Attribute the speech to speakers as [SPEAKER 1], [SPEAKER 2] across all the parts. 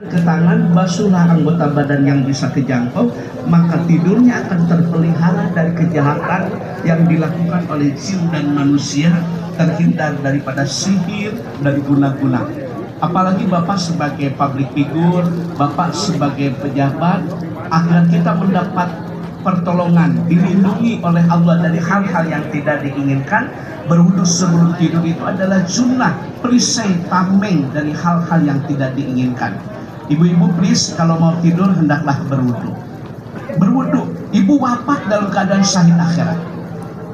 [SPEAKER 1] ke tangan, basuhlah anggota badan yang bisa kejangkau, maka tidurnya akan terpelihara dari kejahatan yang dilakukan oleh jin dan manusia, terhindar daripada sihir dan guna-guna. Apalagi Bapak sebagai public figure, Bapak sebagai pejabat, agar kita mendapat pertolongan, dilindungi oleh Allah dari hal-hal yang tidak diinginkan. Berwudu sebelum tidur itu adalah sunnah, perisai tameng dari hal-hal yang tidak diinginkan. Ibu-ibu please, kalau mau tidur hendaklah berwudu. Berwudu, ibu wafat dalam keadaan syahid akhirat.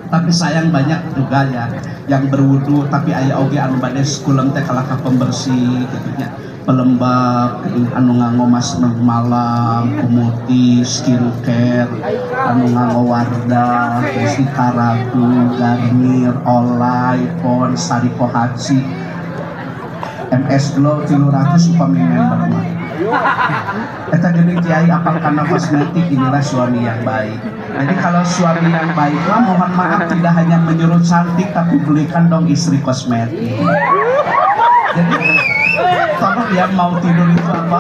[SPEAKER 1] Tapi sayang banyak juga ya yang berwudu tapi aya oge anu bade sekulem teh kalaka pembersih gitu nya. Pelembab anu nganggo masna malam, pemutih, skincare, anu nganggo Wardah, terus Karagu, Garnier, Olay, Pon, Sariko Haji, MS Glow 300 upami member mah. Eta geuning kiai apal kana kosmetik, inilah suami yang baik. Jadi kalau suami yang baik mah mohon maaf tidak hanya menyuruh cantik tapi belikan dong istri kosmetik. Jadi tolong ya mau tidur itu apa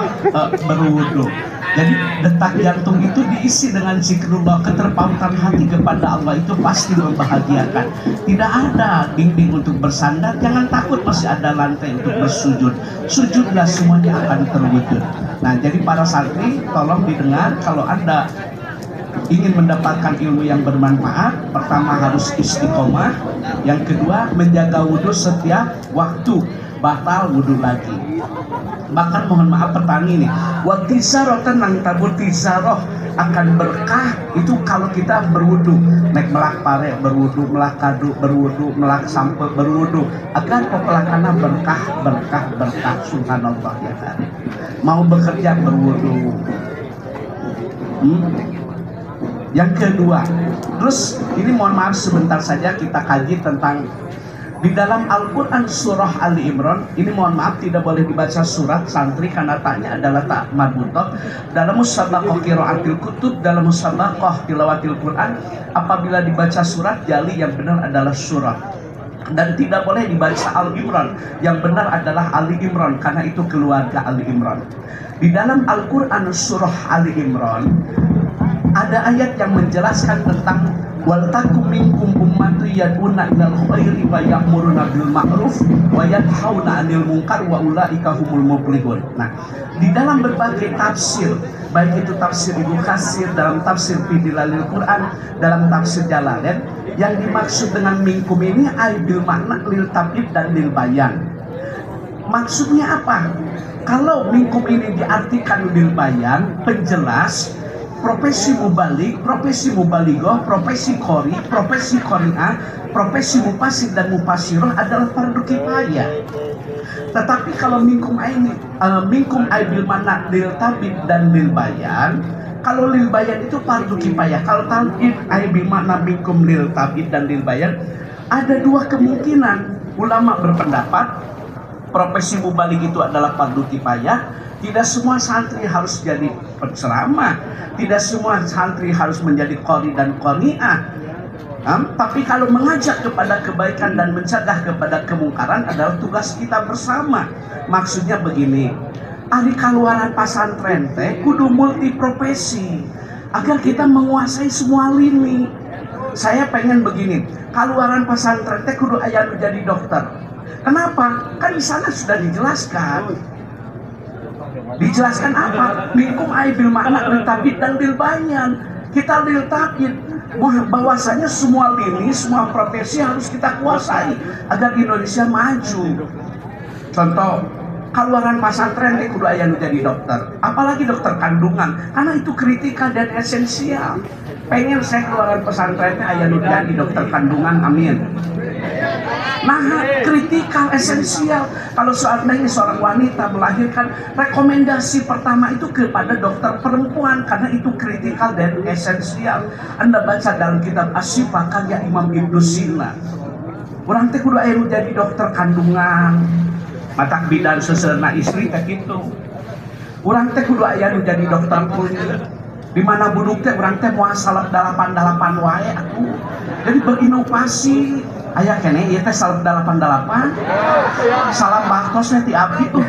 [SPEAKER 1] berwudu. Jadi detak jantung itu diisi dengan zikrullah, keterpautan hati kepada Allah itu pasti membahagiakan. Tidak ada dinding untuk bersandar, jangan takut masih ada lantai untuk bersujud. Sujudlah semuanya akan terwujud. Nah jadi para santri tolong didengar, kalau Anda ingin mendapatkan ilmu yang bermanfaat, pertama harus istiqomah, yang kedua menjaga wudhu setiap waktu, batal wudhu lagi. Bahkan mohon maaf petani nih, waktisaroh tenang tabur tisaroh akan berkah itu kalau kita berwudhu, naik melak pare berwudhu, melak kadu berwudhu, melak sampe berwudhu, agar pepelakana berkah berkah berkah. Subhanallah ya kan. Mau bekerja berwudhu. Yang kedua, terus ini mohon maaf sebentar saja kita kaji tentang di dalam Al-Quran surah Ali Imran. Ini mohon maaf tidak boleh dibaca surat santri karena taknya adalah tak marbutoh. Dalam musabaqah qiraatil kutub, dalam musabaqah tilawatil Quran, apabila dibaca surat jali yang benar adalah surah, dan tidak boleh dibaca Al-Imran, yang benar adalah Ali Imran karena itu keluarga Ali Imran. Di dalam Al-Quran surah Ali Imran ada ayat yang menjelaskan tentang wal takum minkum ummatu yad'una ilal khairi wa ya'muruna bil ma'ruf wa yanhauna 'anil munkar wa ulaika humul muflihun. Nah, di dalam berbagai tafsir, baik itu tafsir Ibnu Katsir, dalam tafsir fi Dilalil Quran, dalam tafsir Jalalain, yang dimaksud dengan minkum ini ay bil makna lil tabid dan lil bayan. Maksudnya apa? Kalau minkum ini diartikan lil bayan, penjelas, profesi mubalik, profesi mubalighah, profesi qori, profesi qori'ah, profesi mufasir dan mufasiroh adalah fardu kifayah. Tetapi kalau minkum bil mana lil tabid dan lil bayan, kalau lil bayan itu fardu kifayah. Kalau tabid bil mana minkum lil tabid dan lil bayan, ada dua kemungkinan. Ulama berpendapat profesi mubalik itu adalah fardu kifayah. Tidak semua santri harus jadi penceramah, tidak semua santri harus menjadi qori dan qori'ah. Tapi kalau mengajak kepada kebaikan dan mencegah kepada kemungkaran adalah tugas kita bersama. Maksudnya begini, ari kaluaran pasantren teh kudu multi profesi agar kita menguasai semua lini. Saya pengen begini, kaluaran pasantren teh kudu aya nu jadi dokter. Kenapa? Kan di sana sudah dijelaskan. Dijelaskan apa? Minkum bil makna lil tabid dan lil bayan. Kita lil tabid, bahwasanya semua lini, semua profesi harus kita kuasai agar Indonesia maju. Contoh, kaluaran pasantren kudu aya nu jadi dokter, apalagi dokter kandungan, karena itu kritikal dan esensial. Pengen saya keluaran pesantrennya aya nu jadi dokter kandungan, amin. Nah, kritikal esensial. Kalau seandainya seorang wanita melahirkan, rekomendasi pertama itu kepada dokter perempuan karena itu kritikal dan esensial. Anda baca dalam kitab Asy-Syifa karya Imam Ibnu Sina. Orang teh kudu aya jadi dokter kandungan, matak bidan seseuna istri kayak gitu. Orang teh kudu aya jadi dokter kulit. Di mana buduk teh orang teh moal salep 88 wae aku. Jadi berinovasi. Aya kene ieu teh salep 88. Salam baktos ti abdi tuh.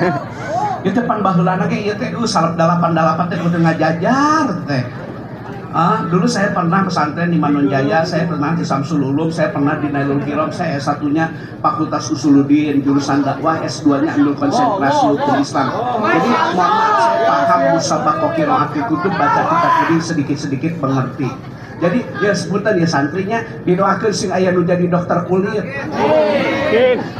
[SPEAKER 1] Itu pan baheulana ge ieu teh salep 88 teh kudu ngajajar teh. Dulu saya pernah pesantren di Manonjaya, saya pernah di Samsul Ulum, saya pernah di Nailul Kiram, saya S1-nya Fakultas Usuluddin, jurusan dakwah, S2-nya ambil konsentrasi hukum Islam. Jadi mohon maaf saya paham musabaqah qiraatul kutub, baca kitab ini sedikit-sedikit mengerti. Jadi ya sebutan ya santrinya didoakeun sing aya nu jadi dokter kulit.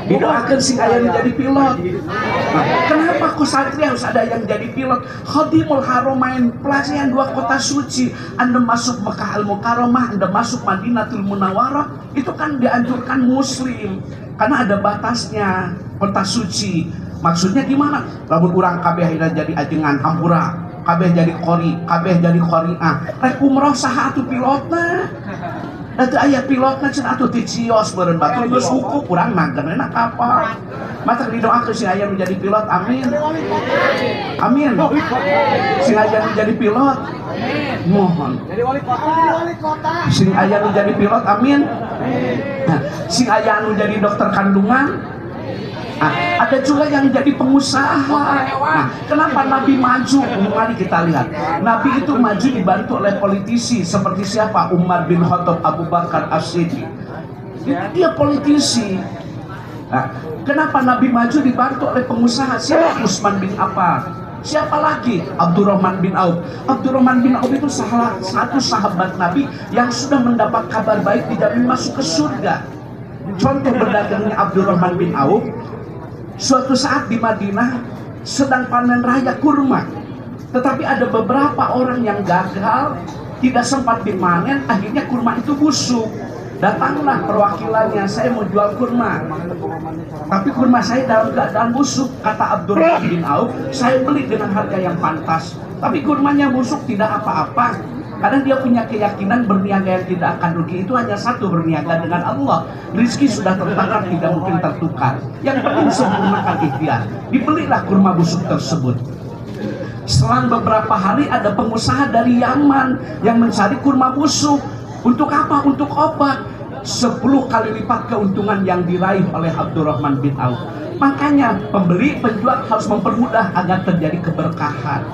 [SPEAKER 1] Didoakeun sing aya nu jadi pilot. Nah, kenapa kok santri harus ada yang jadi pilot? Khadimul Haramain, pelayan dua kota suci. Anda masuk Mekah Al-Mukarramah, Anda masuk Madinatul Munawwarah, itu kan dianjurkan muslim karena ada batasnya kota suci. Maksudnya gimana? Lamun urang kabeh akhirnya jadi ajengan hampura. Kabeh jadi qori, kabeh jadi qori'ah. Rek umroh saha atuh pilotna? Da teu aya pilotna cenah atuh ti cios beureun batu geus hukum urang mageunna kapal. Mata didoakeun sing aya nu jadi pilot, amin. Amin. Sing aya nu jadi pilot, mohon. Jadi wali kota. Sing aya nu jadi pilot, amin. Nah, sing aya nu jadi dokter kandungan. Ada juga yang jadi pengusaha. Nah, kenapa Nabi maju? Mari kita lihat. Nabi itu maju dibantu oleh politisi seperti siapa? Umar bin Khattab, Abu Bakar As-Siddiq. Dia politisi. Nah, kenapa Nabi maju dibantu oleh pengusaha? Siapa? Utsman bin Affan. Siapa lagi? Abdurrahman bin Auf. Abdurrahman bin Auf itu salah satu sahabat Nabi yang sudah mendapat kabar baik dijamin masuk ke surga. Contoh berdagangnya Abdurrahman bin Auf. Suatu saat di Madinah sedang panen raya kurma, tetapi ada beberapa orang yang gagal, tidak sempat dimanen, akhirnya kurma itu busuk. Datanglah perwakilannya, saya mau jual kurma, tapi kurma saya dalam keadaan busuk. Kata Abdurrahman bin Auf, saya beli dengan harga yang pantas, tapi kurmanya busuk, tidak apa-apa. Karena dia punya keyakinan berniaga yang tidak akan rugi itu hanya satu, berniaga dengan Allah. Rizki sudah tertakar, tidak mungkin tertukar. Yang penting sempurnakan ikhtiar. Dibelilah kurma busuk tersebut. Selang beberapa hari ada pengusaha dari Yaman yang mencari kurma busuk. Untuk apa? Untuk obat. 10 kali lipat keuntungan yang diraih oleh Abdurrahman bin Auf. Makanya pembeli, penjual harus mempermudah agar terjadi keberkahan.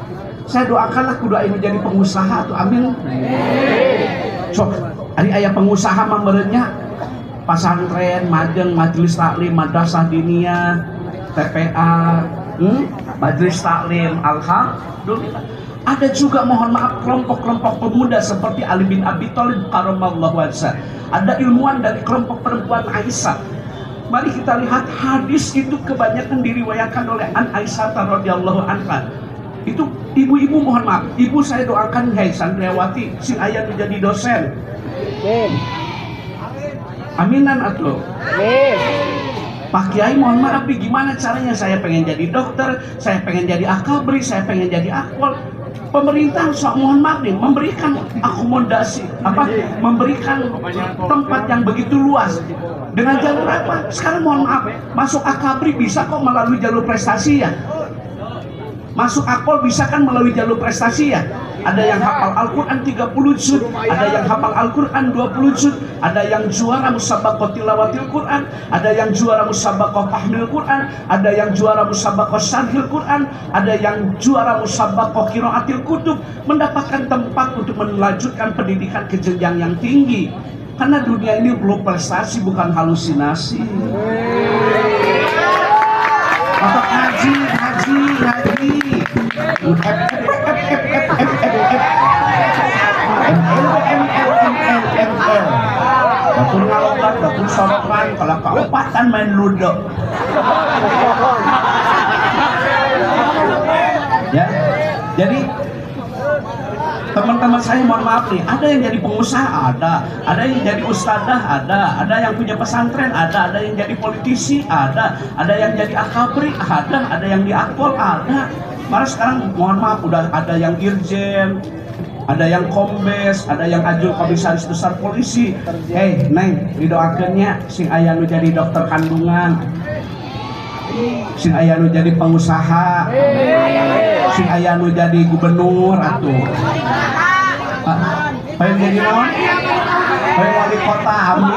[SPEAKER 1] Saya doakanlah kudu aya menjadi pengusaha tuh, amin. So, ari aya pengusaha mah meureunnya pasantren, majeng, majelis taklim, madrasah diniyah, TPA, majelis taklim, alhamdulillah. Ada juga mohon maaf kelompok-kelompok pemuda seperti Ali bin Abi Thalib karramallahu wajhah. Ada ilmuwan dari kelompok perempuan Aisyah. Mari kita lihat hadis itu kebanyakan diriwayatkan oleh Aisyah radhiyallahu anha. Itu ibu-ibu mohon maaf, ibu saya doakan hei santriwati sing aya menjadi dosen. Aminan atuh. Pak Kiai mohon maaf, gimana caranya? Saya pengen jadi dokter, saya pengen jadi akabri, saya pengen jadi akwal. Pemerintah mohon maaf nih memberikan akomodasi, memberikan tempat yang begitu luas. Dengan jalur apa? Sekarang mohon maaf, masuk akabri bisa kok melalui jalur prestasi ya. Masuk akpol bisa kan melalui jalur prestasi ya. Ada yang hafal Al-Quran 30 juz, ada yang hafal Al-Quran 20 juz, ada yang juara musabaqah tilawatil Quran, ada yang juara musabaqah fahmil Quran, ada yang juara musabaqah syarhil Quran, ada yang juara musabaqah qiraatil kutub, mendapatkan tempat untuk melanjutkan pendidikan ke jenjang yang tinggi. Karena dunia ini perlu prestasi, bukan halusinasi. Maka ngaji. Batur ngalobat, batur sopan, kalau kaopatan main ludo. Ya, jadi teman-teman saya mohon maaf nih, ada yang jadi pengusaha, ada yang jadi ustadzah, ada yang punya pesantren, ada yang jadi politisi, ada yang jadi akabri, ada yang di akpol, ada. Malah sekarang mohon maaf udah ada yang irjen, ada yang kombes, ada yang ajul komisaris besar polisi. Hei neng, didoakannya sing aya nu jadi dokter kandungan, sing aya nu jadi pengusaha, sing aya nu jadi gubernur atuh. Pengen jadi naon? Hoyong wali kota ami.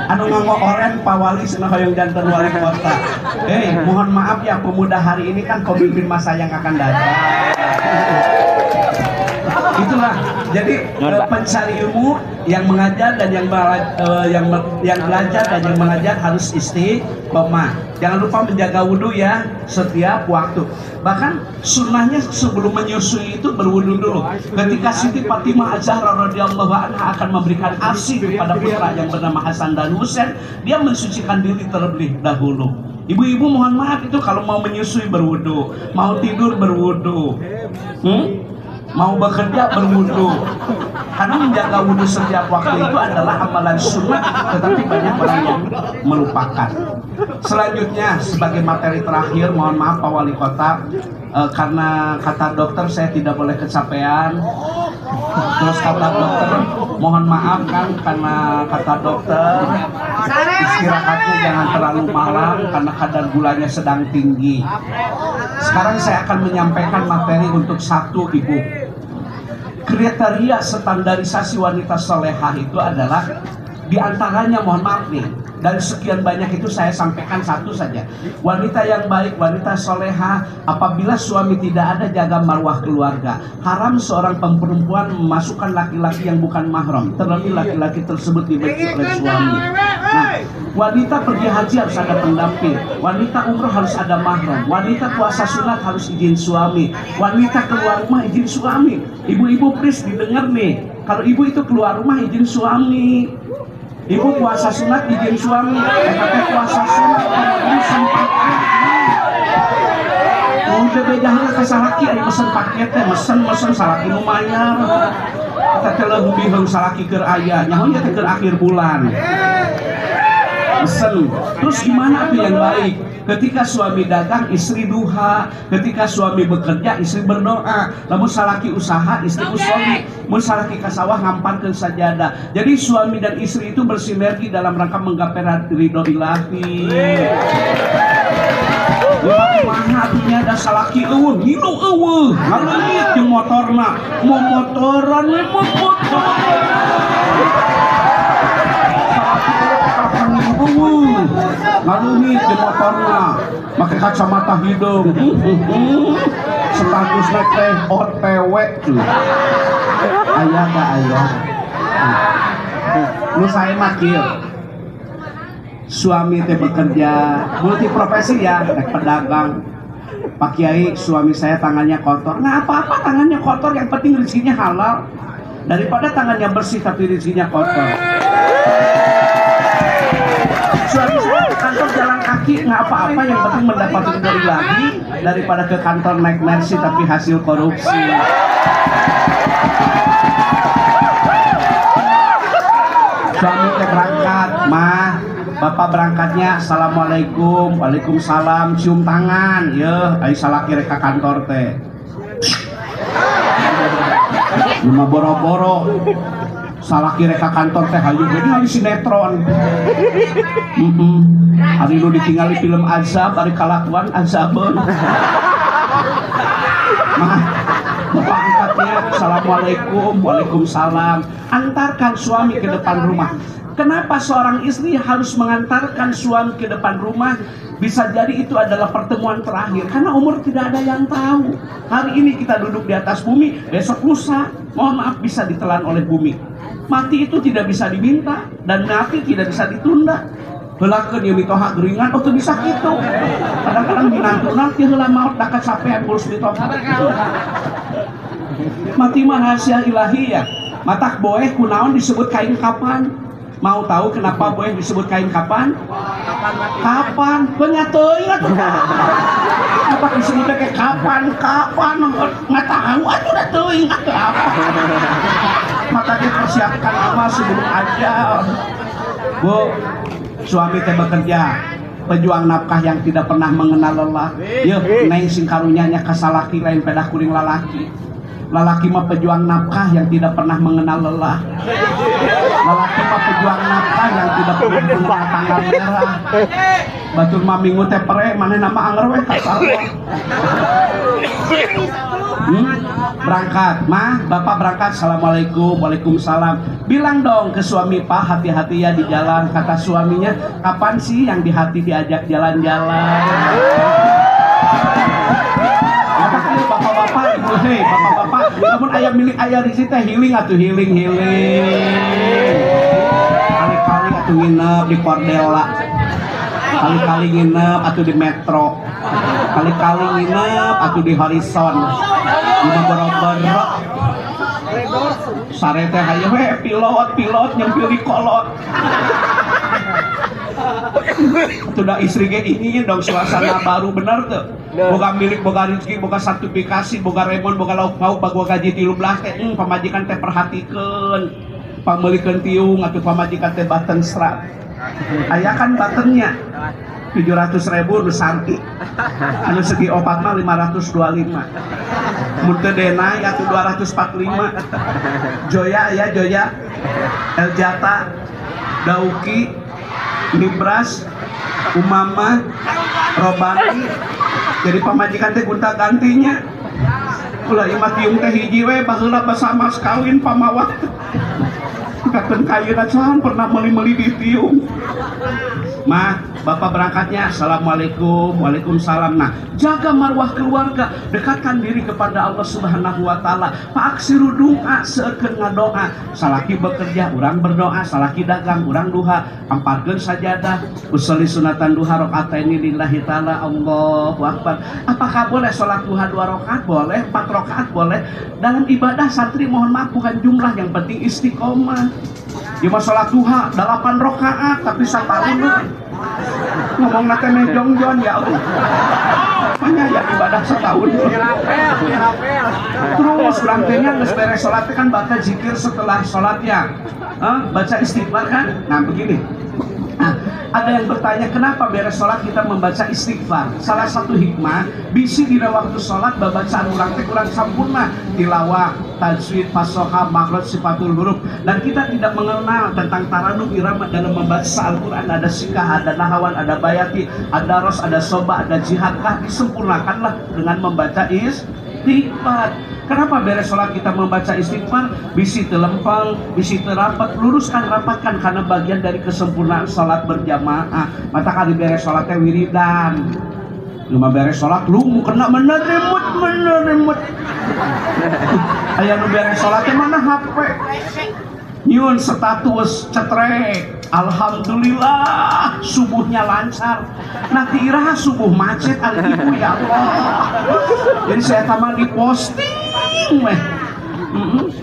[SPEAKER 1] Anu nganggo oren Pak Wali cenah hoyong janten wali kota. Mohon maaf ya pemuda hari ini kan pemimpin masa yang akan datang. Itulah. Jadi pencari ilmu yang mengajar dan yang belajar dan yang mengajar harus istiqomah. Jangan lupa menjaga wudhu ya setiap waktu. Bahkan sunnahnya sebelum menyusui itu berwudhu dulu. Ketika Siti Fatimah Az-Zahra radhiyallahu anha akan memberikan ASI kepada putra yang bernama Hasan dan Husain, dia mensucikan diri terlebih dahulu. Ibu-ibu mohon maaf itu kalau mau menyusui berwudhu, mau tidur berwudhu, mau bekerja berwudhu. Karena menjaga wudhu setiap waktu itu adalah amalan sunnah, tetapi banyak orang yang melupakan. Selanjutnya sebagai materi terakhir, mohon maaf Pak Wali Kota, karena kata dokter saya tidak boleh kecapean. Terus kata dokter, mohon maaf kan karena kata dokter istirahatnya jangan terlalu malam karena kadar gulanya sedang tinggi. Sekarang saya akan menyampaikan materi untuk satu ibu. Kriteria standarisasi wanita solehah itu adalah diantaranya, mohon maaf nih, dari sekian banyak itu saya sampaikan satu saja. Wanita yang baik, wanita solehah apabila suami tidak ada jaga marwah keluarga. Haram seorang perempuan memasukkan laki-laki yang bukan mahram, terlebih laki-laki tersebut dibenci oleh suami. Nah, wanita pergi haji harus ada pendamping, wanita umroh harus ada mahram, wanita puasa sunat harus izin suami, wanita keluar rumah izin suami. Ibu-ibu please didengar nih, kalau ibu itu keluar rumah izin suami. Ibu puasa sunat izin suami, tapi puasa sunat ini sempat. Udah bedanya ke salaki, ada mesen paketnya, mesen salaki lumayan. Kita kalau bingung salaki ke ayah, nyahonya ke akhir bulan. Mesen. Terus gimana tuh yang baik? Ketika suami dagang, istri duha. Ketika suami bekerja, istri berdoa. Namun salaki usaha, istri usolli. Mun salaki kasawah ngamparkeun sajadah. Jadi suami dan istri itu bersinergi dalam rangka menggapai ridho ilahi. Mana artinya ada salaki eueuh, ngilu eueuh, ngaleungit jeung motorna. Mau motoran we motor. Ngalungit di motorna, pakai kacamata hidung, status teh OTW tuh. Ayah gak ayah? Lu saya makil. Suami teh bekerja multiprofesi ya, pedagang. Pak Kiai, suami saya tangannya kotor. Nggak apa-apa tangannya kotor, yang penting rezekinya halal. Daripada tangannya bersih tapi rezekinya kotor. Suami saya ke kantor jalan kaki nggak apa-apa, yang penting mendapat ridho ilahi daripada ke kantor naik mercy tapi hasil korupsi. Suami teh berangkat, mah bapak berangkatnya assalamualaikum, waalaikumsalam, cium tangan, ya, ayo salaki rek ka kantor teh. Lima boro-boro. Salah kira ke kantor teh hayu jadi hari sinetron. Hari lu ditinggali film azab, hari kalakuan azabun. Mah, bapak angkatnya assalamualaikum, waalaikumsalam. Antarkan suami ke depan rumah. Kenapa seorang istri harus mengantarkan suami ke depan rumah? Bisa jadi itu adalah pertemuan terakhir, karena umur tidak ada yang tahu. Hari ini kita duduk di atas bumi, besok lusa, mohon maaf, bisa ditelan oleh bumi. Mati itu tidak bisa diminta, dan mati tidak bisa ditunda. Helakeun ieu mitoha geuringan, oh teu bisa kitu. Kadang-kadang minantuna teu heula maot da kacapean ngurus mitoha. Mati mah rahasia ilahi ya. Matak boeh kunaon disebut kain kapan? Mau tahu kenapa boeh disebut kain kapan? Kapan? Penyateuing atuh. Apa disebut kayak kapan? Nggak tahu atuh da teuing atuh apa. Maka dipersiapkan amal sebelum ajal. Bu, suami teh bekerja, pejuang nafkah yang tidak pernah mengenal lelah. Yeuh, neng sing karunyanya kasalaki lain pedah kuring lalaki. Lelaki mah pejuang nafkah yang tidak pernah mengenal lelah. Lelaki mah pejuang nafkah yang tidak pernah mengenal tanggal merah. Batur mah minggu teh pere mana nama anger we ka Allah. Berangkat, mah bapak berangkat. Assalamualaikum, waalaikumsalam. Bilang dong ke suami, Pak hati-hati ya di jalan. Kata suaminya, kapan sih yang di hati diajak jalan-jalan? Bapak-bapak, ibu hei, bapak-bapak, namun ayah milik ayah di situ healing atau healing. Kali-kali atau nginep di Cordella, kali-kali nginep atau di Metro, kali-kali nginep atau di Horizon, di boro-boro. Sare teh hayu we pilot nyempil di kolot. Sudah istri ge ini dong suasana baru bener tuh. Boga milik, boga rezeki, boga sertifikasi, boga remon, boga lauk pauk, boga gaji 13 teh pamajikan teh perhatikeun. Pameulikeun tiung atuh pamajikan teh baten serat. Aya kan batennya 700.000 nu santi. Anu segi opat mah 525. Mun teu denai atuh 245. Joya aya Joya. Eljata, Dauki, Libras, Umama, Robani. Jadi pamajikan teh gunta gantinya. Ulah imah tiung teh hiji we baheula basama kawin pamawat. Katen kayeuna can pernah meuli-meuli di tiung. Mah, bapak berangkatnya. Assalamualaikum, waalaikumsalam. Nah, jaga marwah keluarga, dekatkan diri kepada Allah Subhanahu wa taala. Paaksiru doa, seukeun ngadoa. Salaki bekerja, urang berdoa, salaki dagang, urang duha, ampatkeun sajadah, usolli sunatan duha rakaataini lillahi taala, Allahu akbar. Apakah boleh salat duha 2 rakaat? Boleh, 4 rakaat boleh. Dalam ibadah santri mohon maaf bukan jumlah, yang penting istiqomah. Di masalah duha 8 rakaat tapi setahun ngomong nate jongjon ya Allah. Hanya ya ibadah setahun. Terus rangkainya geus beres salat kan baca zikir setelah salatnya. Baca istighfar kan? Nah begini. Ada yang bertanya kenapa beres sholat kita membaca istighfar. Salah satu hikmah bisi dina waktu sholat babacaan urang teh kurang sampurna, tilawah, tajwid, fasoha, makhraj, sifatul huruf, dan kita tidak mengenal tentang taranum irama dalam membaca Al-Quran. Ada sikah, ada nahawan, ada bayati, ada ros, ada soba, ada jihadkah. Disempurnakanlah dengan membaca istighfar. Kenapa beres sholat kita membaca istighfar? Bisi telempang, bisi terapat, luruskan, rapatkan, karena bagian dari kesempurnaan sholat berjamaah. Mata kali beres sholatnya wiridan. Cuma beres sholat, lu mau kena menerimut. Ayah nu beres sholatnya mana HP? Nyun status cetrek. Alhamdulillah subuhnya lancar. Nanti iraha subuh macet ali ibu ya Allah. Jadi saya tambah di posting meh.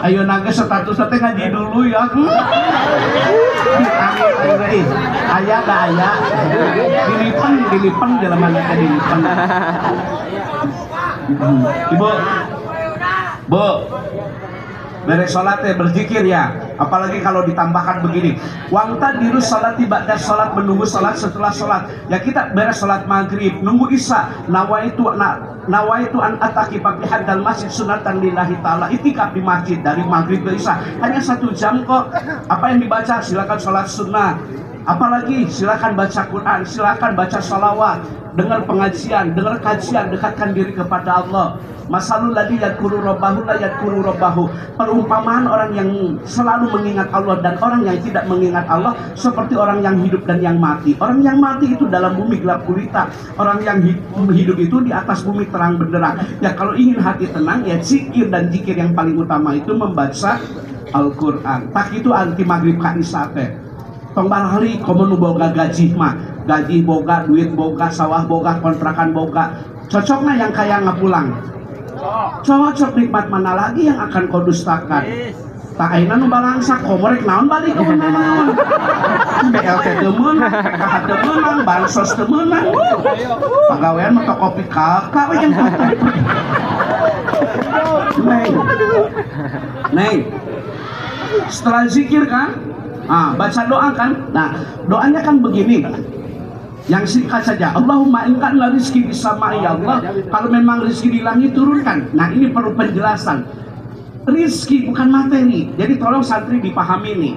[SPEAKER 1] Ayo naga status teh ngaji dulu ya. Aya da aya. Dilipan dalam mana teh dilipan. Ibu. Bu. Beres sholat ya berzikir ya. Apalagi kalau ditambahkan begini, wangta dirus sholat tiba dan sholat, menunggu sholat setelah sholat. Ya kita beres sholat maghrib, nunggu isya. Nawaitu an ataki pakihan dal masjid sunatan lillahi ta'ala. Itikaf di masjid dari maghrib ke isya hanya 1 jam kok. Apa yang dibaca? Silakan sholat sunnah. Apalagi silakan baca Quran, silakan baca salawat, dengar pengajian, dengar kajian, dekatkan diri kepada Allah. Masalul ladzi yadhkuru rabbahu la yadhkuru rabbahu. Perumpamaan orang yang selalu mengingat Allah dan orang yang tidak mengingat Allah seperti orang yang hidup dan yang mati. Orang yang mati itu dalam bumi gelap gulita. Orang yang hidup itu di atas bumi terang benderang. Ya kalau ingin hati tenang ya zikir, dan zikir yang paling utama itu membaca Al-Qur'an. Tak itu anti maghrib ka isya teh. Tong barali komo nu boga gaji mah. Gaji boga, duit boga, sawah boga, kontrakan boga. Cocoknya yang kaya ngapulang. Cocok nikmat mana lagi yang akan kau dustakan? Tak aina nu balangsa komorek naon balik ke naon. BLT teu meunang, PKH teu meunang, bansos teu meunang. Pagawean mah kopi kakak we yang Neng. Setelah zikir kan? Baca doa kan? Nah, doanya kan begini. Yang singkat saja, Allahumma inkan la rizki bisa ya Allah. Kalau memang rizki di langit turunkan. Nah ini perlu penjelasan. rizki bukan materi. Jadi tolong santri dipahami nih,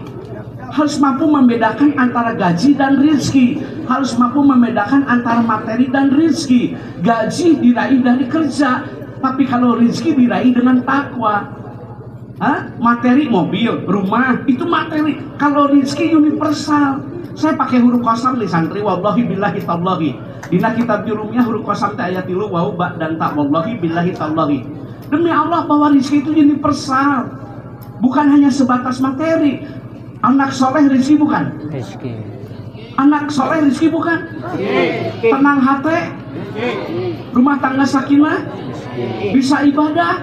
[SPEAKER 1] harus mampu membedakan antara gaji dan rizki, harus mampu membedakan antara materi dan rizki. Gaji diraih dari kerja, tapi kalau rizki diraih dengan takwa. Materi mobil, rumah itu materi. Kalau rizki universal. Saya pakai huruf qasam nih santri, wallahi billahi tallahi. Dina kitab jurumnya huruf qasam teh ayat 3 waw ba dan tak, wallahi billahi tallahi. Demi Allah bahwa rizki itu universal, bukan hanya sebatas materi. Anak soleh rizki bukan? Rizki. Anak soleh rizki bukan? Rizki. Tenang hati, rumah tangga sakinah, bisa ibadah,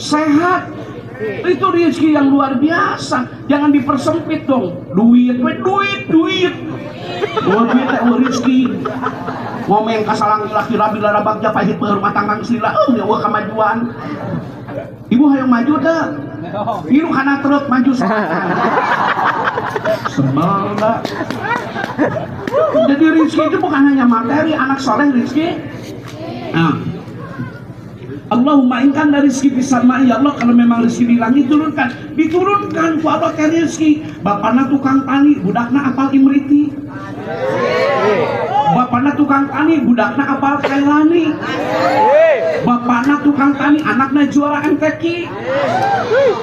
[SPEAKER 1] sehat, itu rizki yang luar biasa. Jangan dipersempit dong. Duit. Duit rizki. Ngomeng kasalang kira-kira bila rabagja pahit rumah tangga sila. Ya wah kemajuan. Ibu hayang maju dah. Iru kana truk maju semangat. Jadi rizki itu bukan hanya materi. Anak soleh rizki. Allahumma inkan dari rizki bisama, ya Allah, kalau memang rizki di langit diturunkan ku Allah ke rizki. Bapakna tukang tani, budakna apal imriti. Bapakna tukang tani, budakna apal kailani. Bapakna tukang tani, anaknya juara MTQ.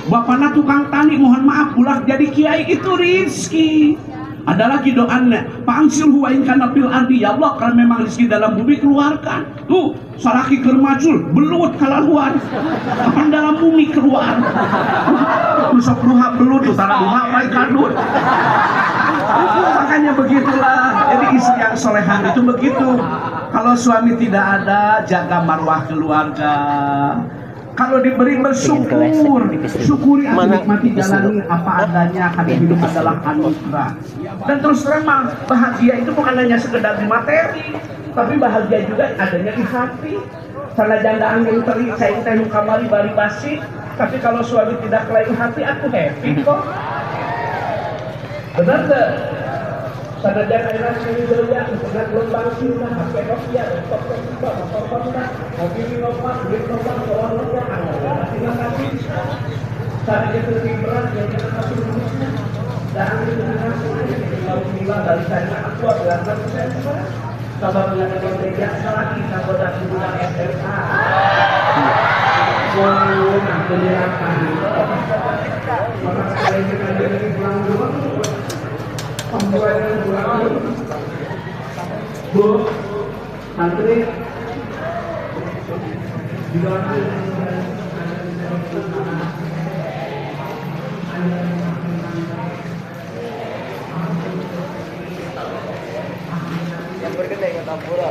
[SPEAKER 1] Bapakna tukang tani, mohon maaf, budak jadi kiai. Itu rizki. Ada lagi doanya, pangsil huwain kana fil ardi, ya Allah, kalau memang rizki dalam bumi keluarkan. Tuh, salaki kermajul, belut kalaluan, kapan dalam bumi keluar. Rusok ruha belut, tuh tanah ruha baik kadut. Makanya begitulah. Jadi istri yang solehan itu begitu. Kalau suami tidak ada, jaga marwah keluarga. Kalau diberi bersyukur, syukuri, nikmati, jalani apa adanya, karena hidup adalah anugerah. Dan terus terang, bahagia itu bukan hanya sekedar di materi, tapi bahagia juga adanya di hati. Karena jandaan yang teri, saya teh kamari bari basi, tapi kalau suami tidak lain hati, aku happy kok. Benar tak? Sanajan ayeuna sini belia, dengan gelombang sirna, HP Nokia, laptop Toshiba, motor Honda, mobil Innova, duit Nova, soal Nokia, terima kasih. Sanajan lebih berat, yang kita kasih rumusnya. Dan itu dinasih, kalau bila dari saya aku adalah sensor. Kalau mengatakan media lagi, kalau dah bulan SMA. Wow, nak penjelasan. Maka sekali kita dari pulang dulu. Pembuatan bulan Bu, santri juga yang berkedai kata pura.